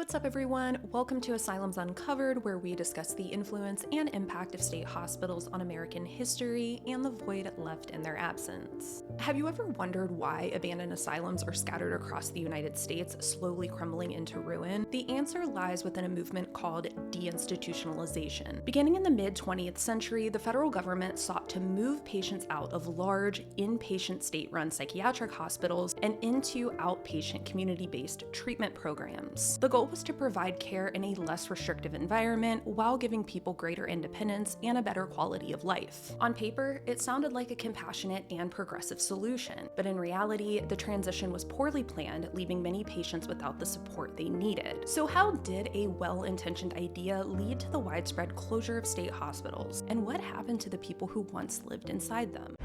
What's up, everyone? Welcome to Asylums Uncovered, where we discuss the influence and impact of state hospitals on American history and the void left in their absence. Have you ever wondered why abandoned asylums are scattered across the United States, slowly crumbling into ruin? The answer lies within a movement called deinstitutionalization. Beginning in the mid-20th century, the federal government sought to move patients out of large, inpatient state-run psychiatric hospitals and into outpatient community-based treatment programs. The goal was to provide care in a less restrictive environment while giving people greater independence and a better quality of life. On paper, it sounded like a compassionate and progressive solution, but in reality, the transition was poorly planned, leaving many patients without the support they needed. So how did a well-intentioned idea lead to the widespread closure of state hospitals? And what happened to the people who once lived inside them?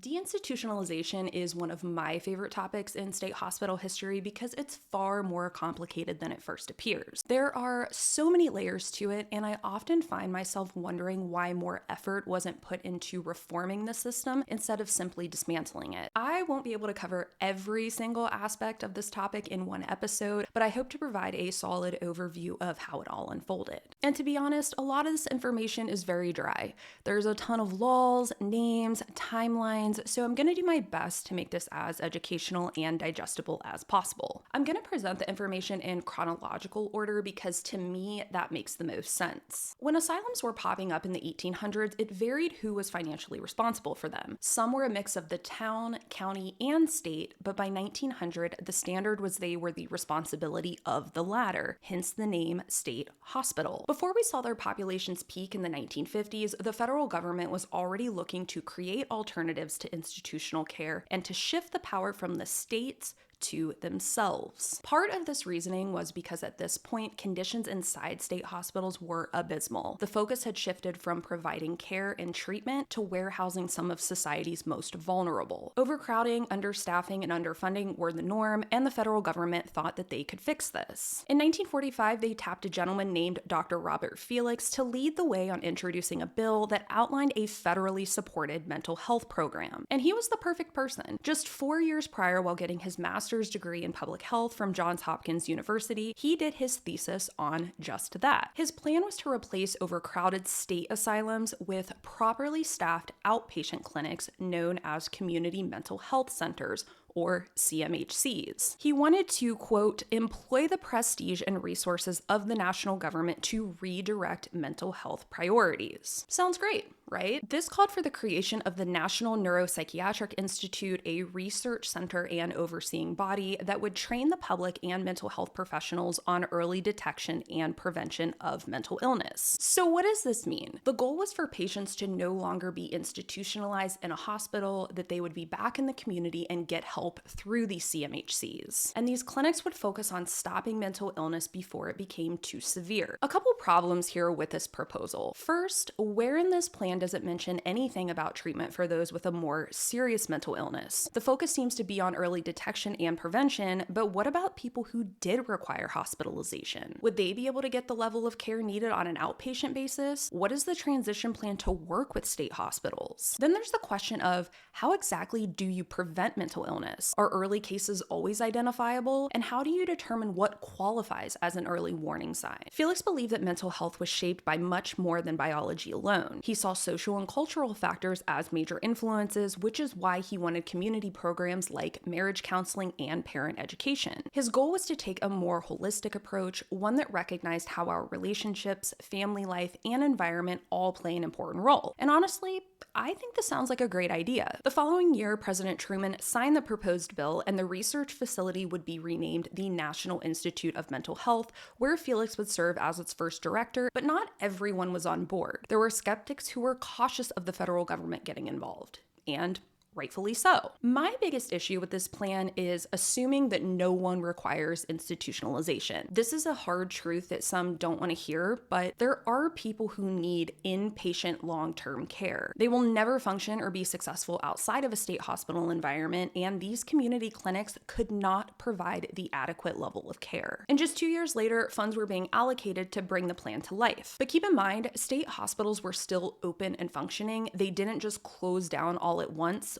Deinstitutionalization is one of my favorite topics in state hospital history because it's far more complicated than it first appears. There are so many layers to it, and I often find myself wondering why more effort wasn't put into reforming the system instead of simply dismantling it. I won't be able to cover every single aspect of this topic in one episode, but I hope to provide a solid overview of how it all unfolded. And to be honest, a lot of this information is very dry. There's a ton of laws, names, timelines, so I'm going to do my best to make this as educational and digestible as possible. I'm going to present the information in chronological order because to me, that makes the most sense. When asylums were popping up in the 1800s, it varied who was financially responsible for them. Some were a mix of the town, county, and state, but by 1900, the standard was they were the responsibility of the latter, hence the name state hospital. Before we saw their populations peak in the 1950s, the federal government was already looking to create alternatives to institutional care and to shift the power from the states to themselves. Part of this reasoning was because at this point, conditions inside state hospitals were abysmal. The focus had shifted from providing care and treatment to warehousing some of society's most vulnerable. Overcrowding, understaffing, and underfunding were the norm, and the federal government thought that they could fix this. In 1945, they tapped a gentleman named Dr. Robert Felix to lead the way on introducing a bill that outlined a federally supported mental health program. And he was the perfect person. Just 4 years prior, while getting his master's degree in public health from Johns Hopkins University, he did his thesis on just that. His plan was to replace overcrowded state asylums with properly staffed outpatient clinics known as community mental health centers, or CMHCs. He wanted to, quote, employ the prestige and resources of the national government to redirect mental health priorities. Sounds great, right? This called for the creation of the National Neuropsychiatric Institute, a research center and overseeing body that would train the public and mental health professionals on early detection and prevention of mental illness. So what does this mean? The goal was for patients to no longer be institutionalized in a hospital, that they would be back in the community and get help through these CMHCs. And these clinics would focus on stopping mental illness before it became too severe. A couple problems here with this proposal. First, where in this plan does it mention anything about treatment for those with a more serious mental illness? The focus seems to be on early detection and prevention, but what about people who did require hospitalization? Would they be able to get the level of care needed on an outpatient basis? What is the transition plan to work with state hospitals? Then there's the question of how exactly do you prevent mental illness? Are early cases always identifiable? And how do you determine what qualifies as an early warning sign? Felix believed that mental health was shaped by much more than biology alone. He saw social and cultural factors as major influences, which is why he wanted community programs like marriage counseling and parent education. His goal was to take a more holistic approach, one that recognized how our relationships, family life, and environment all play an important role. And honestly, I think this sounds like a great idea. The following year, President Truman signed the proposed bill, and the research facility would be renamed the National Institute of Mental Health, where Felix would serve as its first director, but not everyone was on board. There were skeptics who were cautious of the federal government getting involved. And rightfully so. My biggest issue with this plan is assuming that no one requires institutionalization. This is a hard truth that some don't want to hear, but there are people who need inpatient long-term care. They will never function or be successful outside of a state hospital environment, and these community clinics could not provide the adequate level of care. And just 2 years later, funds were being allocated to bring the plan to life. But keep in mind, state hospitals were still open and functioning. They didn't just close down all at once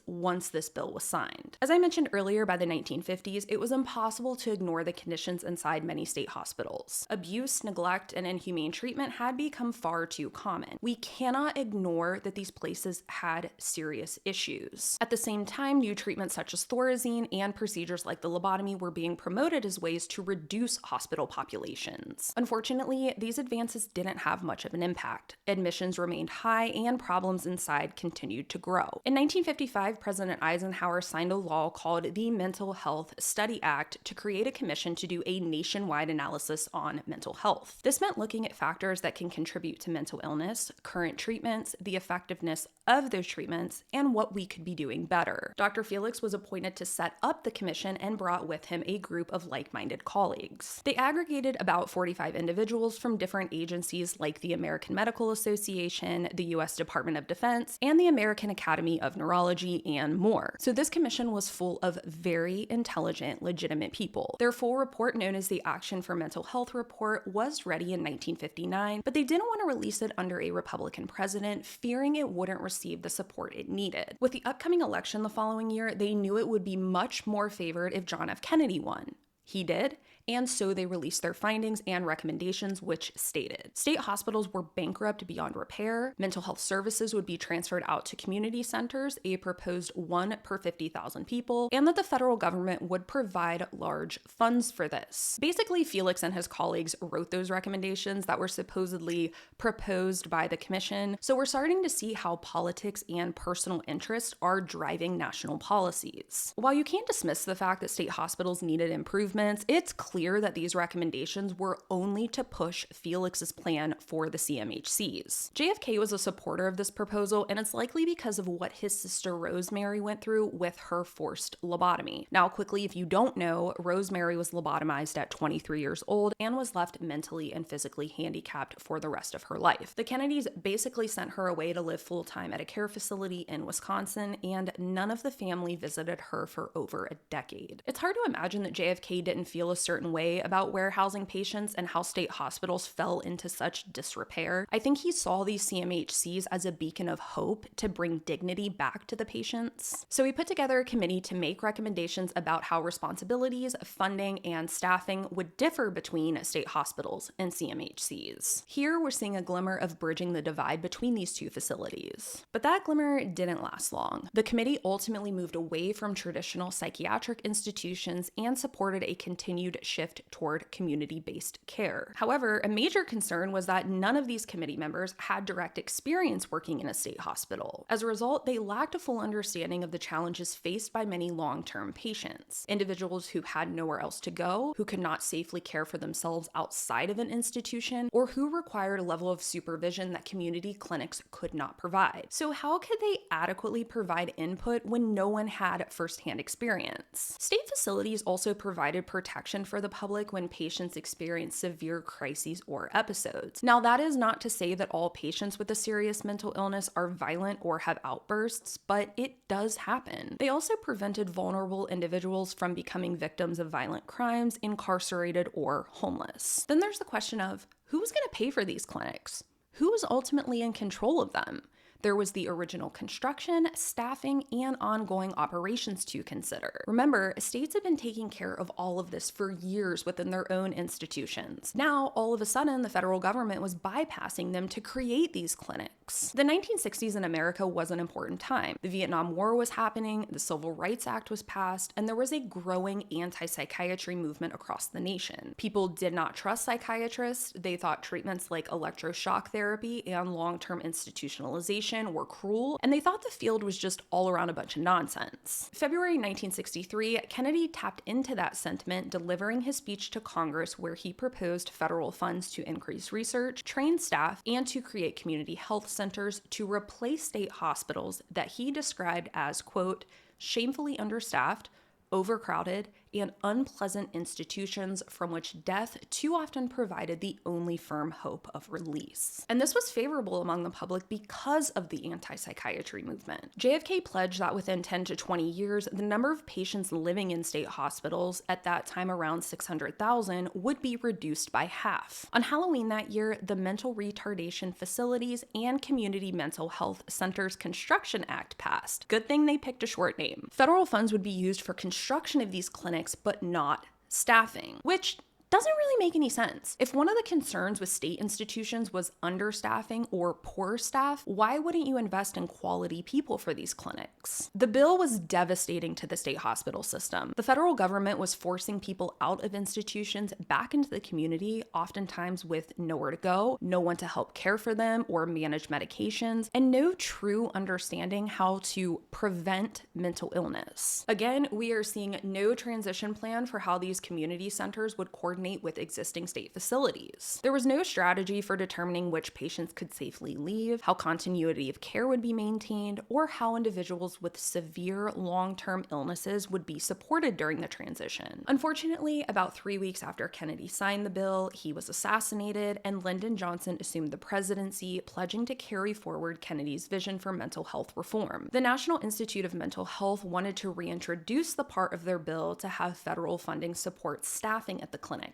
this bill was signed. As I mentioned earlier, by the 1950s, it was impossible to ignore the conditions inside many state hospitals. Abuse, neglect, and inhumane treatment had become far too common. We cannot ignore that these places had serious issues. At the same time, new treatments such as thorazine and procedures like the lobotomy were being promoted as ways to reduce hospital populations. Unfortunately, these advances didn't have much of an impact. Admissions remained high and problems inside continued to grow. In 1955, President Eisenhower signed a law called the Mental Health Study Act to create a commission to do a nationwide analysis on mental health. This meant looking at factors that can contribute to mental illness, current treatments, the effectiveness of those treatments, and what we could be doing better. Dr. Felix was appointed to set up the commission and brought with him a group of like-minded colleagues. They aggregated about 45 individuals from different agencies like the American Medical Association, the U.S. Department of Defense, and the American Academy of Neurology, and more. So this commission was full of very intelligent, legitimate people. Their full report, known as the Action for Mental Health Report, was ready in 1959, but they didn't want to release it under a Republican president, fearing it wouldn't receive the support it needed. With the upcoming election the following year, they knew it would be much more favored if John F. Kennedy won. He did, and so they released their findings and recommendations, which stated state hospitals were bankrupt beyond repair, mental health services would be transferred out to community centers, a proposed 1 per 50,000 people, and that the federal government would provide large funds for this. Basically, Felix and his colleagues wrote those recommendations that were supposedly proposed by the commission, so we're starting to see how politics and personal interests are driving national policies. While you can't dismiss the fact that state hospitals needed improvements, it's clear that these recommendations were only to push Felix's plan for the CMHCs. JFK was a supporter of this proposal, and it's likely because of what his sister Rosemary went through with her forced lobotomy. Now, quickly, if you don't know, Rosemary was lobotomized at 23 years old and was left mentally and physically handicapped for the rest of her life. The Kennedys basically sent her away to live full-time at a care facility in Wisconsin, and none of the family visited her for over a decade. It's hard to imagine that JFK didn't feel a certain way about warehousing patients and how state hospitals fell into such disrepair. I think he saw these CMHCs as a beacon of hope to bring dignity back to the patients. So he put together a committee to make recommendations about how responsibilities, funding, and staffing would differ between state hospitals and CMHCs. Here we're seeing a glimmer of bridging the divide between these two facilities. But that glimmer didn't last long. The committee ultimately moved away from traditional psychiatric institutions and supported a continued shift toward community-based care. However, a major concern was that none of these committee members had direct experience working in a state hospital. As a result, they lacked a full understanding of the challenges faced by many long-term patients. Individuals who had nowhere else to go, who could not safely care for themselves outside of an institution, or who required a level of supervision that community clinics could not provide. So how could they adequately provide input when no one had firsthand experience? State facilities also provided protection for the public when patients experience severe crises or episodes. Now, that is not to say that all patients with a serious mental illness are violent or have outbursts, but it does happen. They also prevented vulnerable individuals from becoming victims of violent crimes, incarcerated, or homeless. Then there's the question of who's going to pay for these clinics? Who is ultimately in control of them? There was the original construction, staffing, and ongoing operations to consider. Remember, states have been taking care of all of this for years within their own institutions. Now, all of a sudden, the federal government was bypassing them to create these clinics. The 1960s in America was an important time. The Vietnam War was happening, the Civil Rights Act was passed, and there was a growing anti-psychiatry movement across the nation. People did not trust psychiatrists. They thought treatments like electroshock therapy and long-term institutionalization discrimination were cruel, and they thought the field was just all around a bunch of nonsense. February 1963, Kennedy tapped into that sentiment, delivering his speech to Congress where he proposed federal funds to increase research, train staff, and to create community health centers to replace state hospitals that he described as, quote, shamefully understaffed, overcrowded, and unpleasant institutions from which death too often provided the only firm hope of release. And this was favorable among the public because of the anti-psychiatry movement. JFK pledged that within 10 to 20 years, the number of patients living in state hospitals, at that time around 600,000, would be reduced by half. On Halloween that year, the Mental Retardation Facilities and Community Mental Health Centers Construction Act passed. Good thing they picked a short name. Federal funds would be used for construction of these clinics, but not staffing, which doesn't really make any sense. If one of the concerns with state institutions was understaffing or poor staff, why wouldn't you invest in quality people for these clinics? The bill was devastating to the state hospital system. The federal government was forcing people out of institutions back into the community, oftentimes with nowhere to go, no one to help care for them or manage medications, and no true understanding how to prevent mental illness. Again, we are seeing no transition plan for how these community centers would coordinate with existing state facilities. There was no strategy for determining which patients could safely leave, how continuity of care would be maintained, or how individuals with severe long-term illnesses would be supported during the transition. Unfortunately, about 3 weeks after Kennedy signed the bill, he was assassinated, and Lyndon Johnson assumed the presidency, pledging to carry forward Kennedy's vision for mental health reform. The National Institute of Mental Health wanted to reintroduce the part of their bill to have federal funding support staffing at the clinics.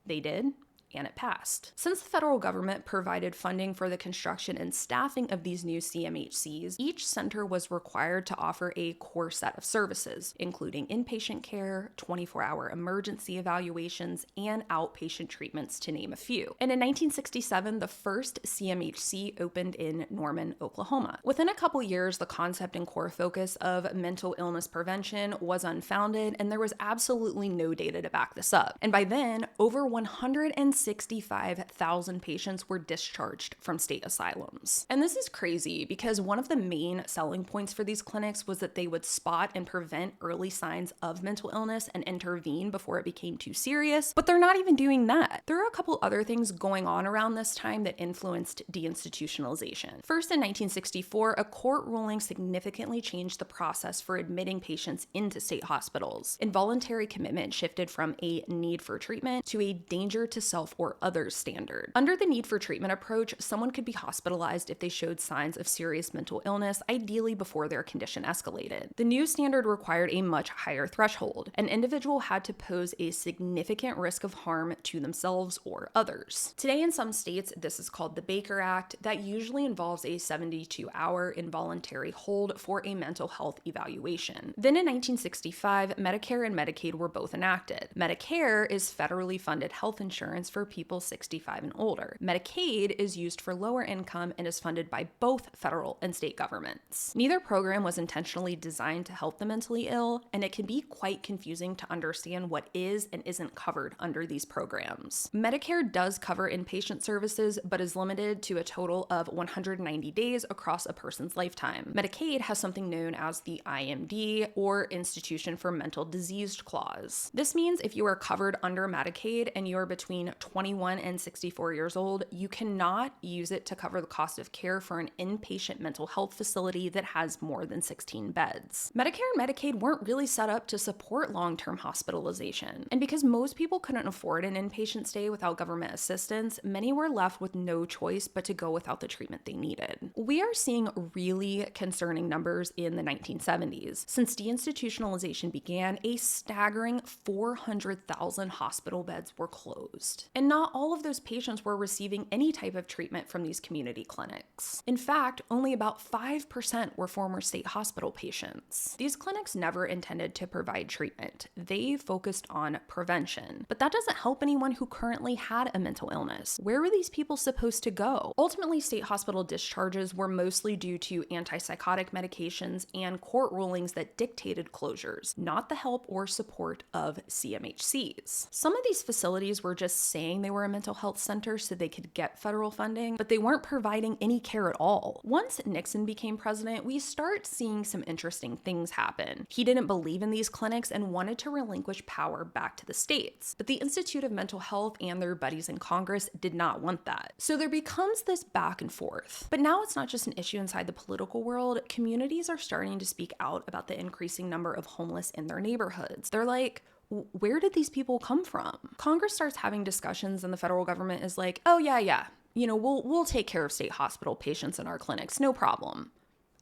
They did, and it passed. Since the federal government provided funding for the construction and staffing of these new CMHCs, each center was required to offer a core set of services, including inpatient care, 24-hour emergency evaluations, and outpatient treatments, to name a few. And in 1967, the first CMHC opened in Norman, Oklahoma. Within a couple years, the concept and core focus of mental illness prevention was unfounded, and there was absolutely no data to back this up. And by then, over 165,000 patients were discharged from state asylums. And this is crazy because one of the main selling points for these clinics was that they would spot and prevent early signs of mental illness and intervene before it became too serious, but they're not even doing that. There are a couple other things going on around this time that influenced deinstitutionalization. First, in 1964, a court ruling significantly changed the process for admitting patients into state hospitals. Involuntary commitment shifted from a need for treatment to a danger to self or others standard. Under the need for treatment approach, someone could be hospitalized if they showed signs of serious mental illness, ideally before their condition escalated. The new standard required a much higher threshold. An individual had to pose a significant risk of harm to themselves or others. Today in some states, this is called the Baker Act, that usually involves a 72-hour involuntary hold for a mental health evaluation. Then in 1965, Medicare and Medicaid were both enacted. Medicare is federally funded health insurance for people 65 and older. Medicaid is used for lower income and is funded by both federal and state governments. Neither program was intentionally designed to help the mentally ill, and it can be quite confusing to understand what is and isn't covered under these programs. Medicare does cover inpatient services, but is limited to a total of 190 days across a person's lifetime. Medicaid has something known as the IMD, or Institution for Mental Disease Clause. This means if you are covered under Medicaid and you're between 21 and 64 years old, you cannot use it to cover the cost of care for an inpatient mental health facility that has more than 16 beds. Medicare and Medicaid weren't really set up to support long-term hospitalization, and because most people couldn't afford an inpatient stay without government assistance, many were left with no choice but to go without the treatment they needed. We are seeing really concerning numbers in the 1970s. Since deinstitutionalization began, a staggering 400,000 hospital beds were closed. And not all of those patients were receiving any type of treatment from these community clinics. In fact, only about 5% were former state hospital patients. These clinics never intended to provide treatment. They focused on prevention. But that doesn't help anyone who currently had a mental illness. Where were these people supposed to go? Ultimately, state hospital discharges were mostly due to antipsychotic medications and court rulings that dictated closures, not the help or support of CMHCs. Some of these facilities were just saying saying they were a mental health center so they could get federal funding, but they weren't providing any care at all. Once Nixon became president, we start seeing some interesting things happen. He didn't believe in these clinics and wanted to relinquish power back to the states, but the Institute of Mental Health and their buddies in Congress did not want that. So there becomes this back and forth. But now it's not just an issue inside the political world. Communities are starting to speak out about the increasing number of homeless in their neighborhoods. They're like, where did these people come from? Congress starts having discussions and the federal government is like, oh yeah, we'll take care of state hospital patients in our clinics, no problem.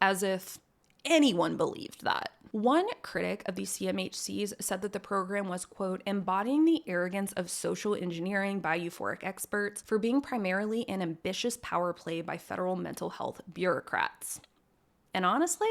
As if anyone believed that. One critic of the CMHCs said that the program was, quote, embodying the arrogance of social engineering by euphoric experts for being primarily an ambitious power play by federal mental health bureaucrats. And honestly,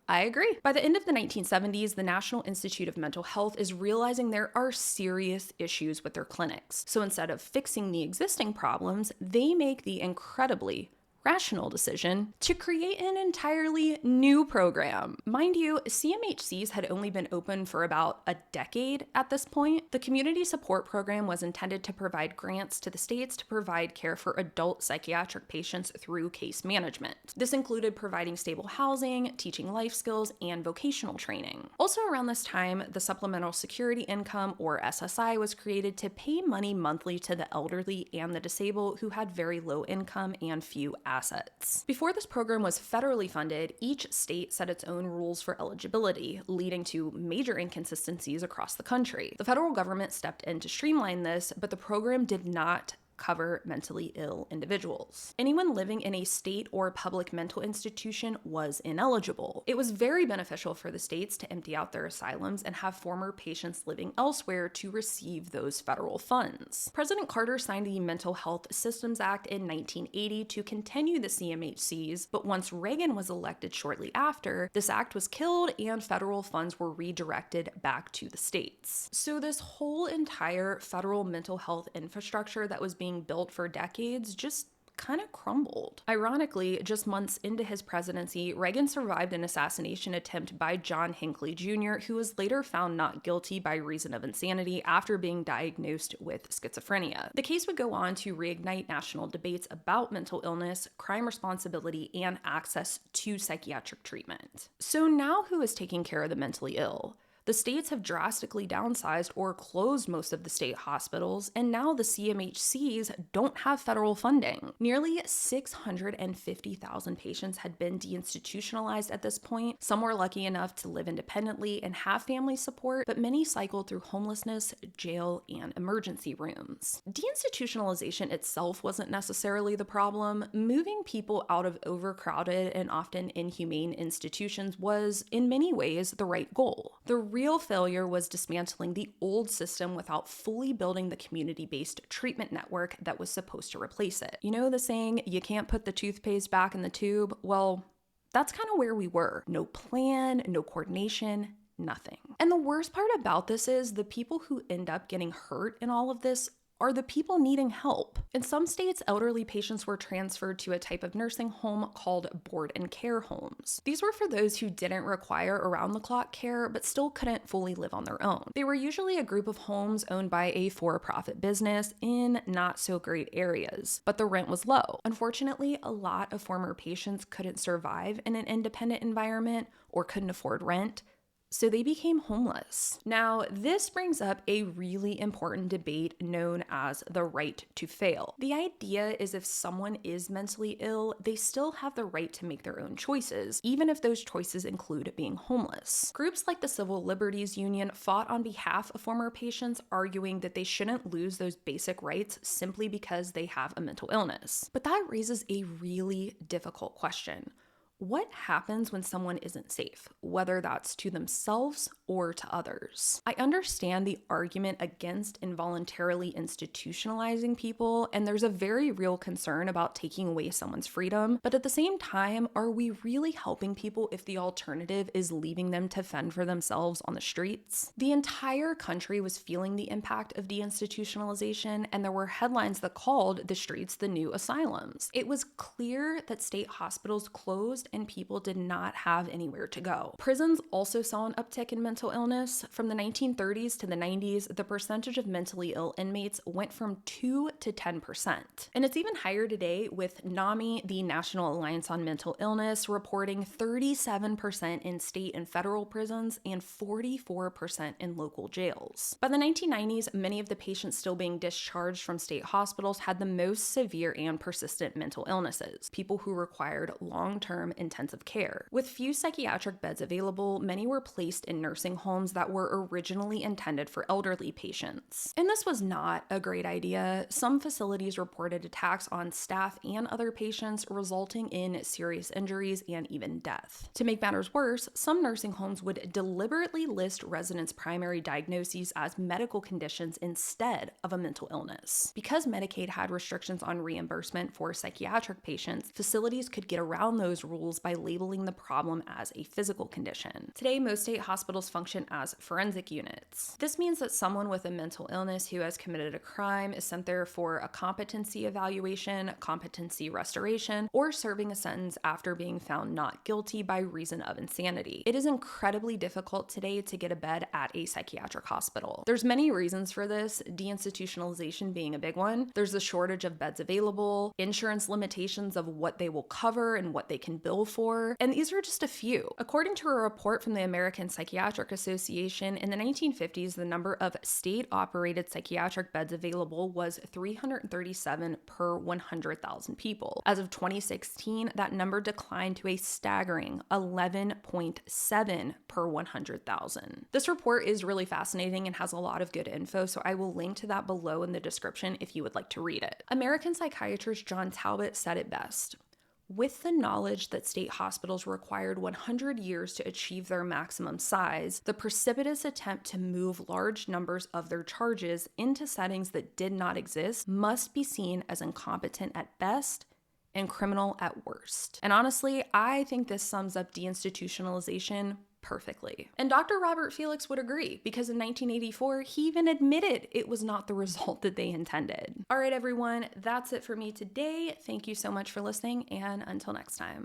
I agree. By the end of the 1970s, the National Institute of Mental Health is realizing there are serious issues with their clinics. So instead of fixing the existing problems, they make the incredibly rational decision to create an entirely new program. Mind you, CMHCs had only been open for about a decade at this point. The community support program was intended to provide grants to the states to provide care for adult psychiatric patients through case management. This included providing stable housing, teaching life skills, and vocational training. Also around this time, the Supplemental Security Income, or SSI, was created to pay money monthly to the elderly and the disabled who had very low income and few assets. Before this program was federally funded, each state set its own rules for eligibility, leading to major inconsistencies across the country. The federal government stepped in to streamline this, but the program did not cover mentally ill individuals. Anyone living in a state or public mental institution was ineligible. It was very beneficial for the states to empty out their asylums and have former patients living elsewhere to receive those federal funds. President Carter signed the Mental Health Systems Act in 1980 to continue the CMHCs, but once Reagan was elected shortly after, this act was killed and federal funds were redirected back to the states. So this whole entire federal mental health infrastructure that was being built for decades just kind of crumbled. Ironically, just months into his presidency, Reagan survived an assassination attempt by John Hinckley Jr., who was later found not guilty by reason of insanity after being diagnosed with schizophrenia. The case would go on to reignite national debates about mental illness, crime responsibility, and access to psychiatric treatment. So now who is taking care of the mentally ill? The states have drastically downsized or closed most of the state hospitals, and now the CMHCs don't have federal funding. Nearly 650,000 patients had been deinstitutionalized at this point. Some were lucky enough to live independently and have family support, but many cycled through homelessness, jail, and emergency rooms. Deinstitutionalization itself wasn't necessarily the problem. Moving people out of overcrowded and often inhumane institutions was, in many ways, the right goal. The real failure was dismantling the old system without fully building the community-based treatment network that was supposed to replace it. You know the saying, you can't put the toothpaste back in the tube? Well, that's kind of where we were. No plan, no coordination, nothing. And the worst part about this is the people who end up getting hurt in all of this are the people needing help. In some states, elderly patients were transferred to a type of nursing home called board and care homes. These were for those who didn't require around-the-clock care but still couldn't fully live on their own. They were usually a group of homes owned by a for-profit business in not-so-great areas, but the rent was low. Unfortunately, a lot of former patients couldn't survive in an independent environment or couldn't afford rent, so they became homeless. Now, this brings up a really important debate known as the right to fail. The idea is if someone is mentally ill, they still have the right to make their own choices, even if those choices include being homeless. Groups like the Civil Liberties Union fought on behalf of former patients, arguing that they shouldn't lose those basic rights simply because they have a mental illness. But that raises a really difficult question. What happens when someone isn't safe, whether that's to themselves or to others? I understand the argument against involuntarily institutionalizing people, and there's a very real concern about taking away someone's freedom, but at the same time, are we really helping people if the alternative is leaving them to fend for themselves on the streets? The entire country was feeling the impact of deinstitutionalization, and there were headlines that called the streets the new asylums. It was clear that state hospitals closed and people did not have anywhere to go. Prisons also saw an uptick in mental illness. From the 1930s to the 90s, the percentage of mentally ill inmates went from 2 to 10%. And it's even higher today, with NAMI, the National Alliance on Mental Illness, reporting 37% in state and federal prisons and 44% in local jails. By the 1990s, many of the patients still being discharged from state hospitals had the most severe and persistent mental illnesses, people who required long-term intensive care. With few psychiatric beds available, many were placed in nursing homes that were originally intended for elderly patients. And this was not a great idea. Some facilities reported attacks on staff and other patients, resulting in serious injuries and even death. To make matters worse, some nursing homes would deliberately list residents' primary diagnoses as medical conditions instead of a mental illness. Because Medicaid had restrictions on reimbursement for psychiatric patients, facilities could get around those rules by labeling the problem as a physical condition. Today, most state hospitals function as forensic units. This means that someone with a mental illness who has committed a crime is sent there for a competency evaluation, competency restoration, or serving a sentence after being found not guilty by reason of insanity. It is incredibly difficult today to get a bed at a psychiatric hospital. There's many reasons for this, deinstitutionalization being a big one. There's a shortage of beds available, insurance limitations of what they will cover and what they can bill for, and these are just a few. According to a report from the American Psychiatric Association, in the 1950s, the number of state-operated psychiatric beds available was 337 per 100,000 people. As of 2016, that number declined to a staggering 11.7 per 100,000. This report is really fascinating and has a lot of good info, so I will link to that below in the description if you would like to read it. American psychiatrist John Talbot said it best: "With the knowledge that state hospitals required 100 years to achieve their maximum size, the precipitous attempt to move large numbers of their charges into settings that did not exist must be seen as incompetent at best and criminal at worst." And honestly, I think this sums up deinstitutionalization perfectly. And Dr. Robert Felix would agree, because in 1984, he even admitted it was not the result that they intended. All right, everyone, that's it for me today. Thank you so much for listening, and until next time.